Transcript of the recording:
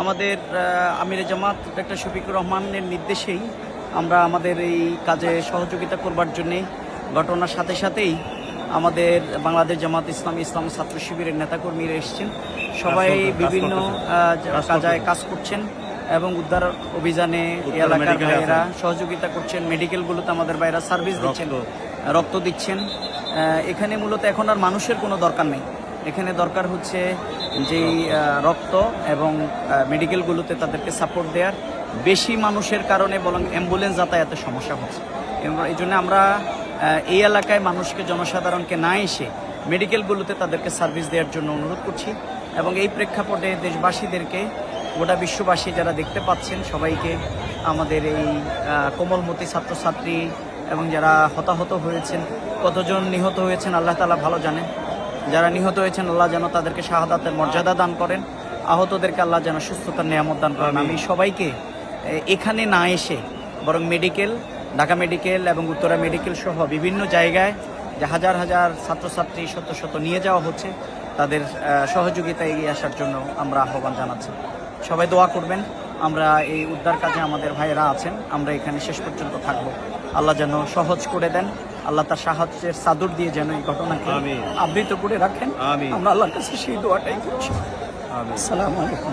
আমাদের আমিরে জামাত ডক্টর শফিকুর রহমানের নির্দেশেই আমরা আমাদের এই কাজে সহযোগিতা করবার জন্যে ঘটনার সাথে সাথেই আমাদের বাংলাদেশ জামাত ইসলামী ছাত্র শিবিরের নেতাকর্মীরা এসেছেন। সবাই বিভিন্ন কাজে কাজ করছেন এবং উদ্ধার অভিযানে এলাকার ভাইয়েরা সহযোগিতা করছেন। মেডিকেলগুলোতে আমাদের ভাইয়েরা সার্ভিস দিচ্ছেন, রক্ত দিচ্ছেন। এখানে মূলত এখন আর মানুষের কোনো দরকার নেই, এখানে দরকার হচ্ছে যেই রক্ত এবং মেডিকেলগুলোতে তাদেরকে সাপোর্ট দেওয়ার। বেশি মানুষের কারণে বরং অ্যাম্বুলেন্স যাতায়াতের সমস্যা হচ্ছে। এই জন্য আমরা এই এলাকায় মানুষকে, জনসাধারণকে না এসে মেডিকেলগুলোতে তাদেরকে সার্ভিস দেওয়ার জন্য অনুরোধ করছি। এবং এই প্রেক্ষাপটে দেশবাসীদেরকে, গোটা বিশ্ববাসী যারা দেখতে পাচ্ছেন, সবাইকে আমাদের এই কোমলমতি ছাত্রছাত্রী এবং যারা হতাহত হয়েছেন, কতজন নিহত হয়েছেন আল্লাহ তাআলা ভালো জানেন। যারা নিহত হয়েছেন আল্লাহ যেন তাদেরকে শাহাদাতের মর্যাদা দান করেন, আহতদেরকে আল্লাহ যেন সুস্থতার নিয়ামত দান করেন। আমি সবাইকে এখানে না এসে বরং মেডিকেল, ঢাকা মেডিকেল এবং উত্তরা মেডিকেল সহ বিভিন্ন জায়গায় যে হাজার হাজার ছাত্রছাত্রী শত শত নিয়ে যাওয়া হচ্ছে, তাদের সহযোগিতা এগিয়ে আসার জন্য আমরা আহ্বান জানাচ্ছি। সবাই দোয়া করবেন। আমরা এই উদ্ধার কাজে আমাদের ভাইয়েরা আছেন, আমরা এখানে শেষ পর্যন্ত থাকব। আল্লাহ যেন সহজ করে দেন, আল্লাহ তার সাহায্যের চাদর দিয়ে যেন এই ঘটনাকে আবৃত করে রাখেন। আমরা আল্লাহর কাছে সেই দোয়াটাই করছি। আসসালামু আলাইকুম।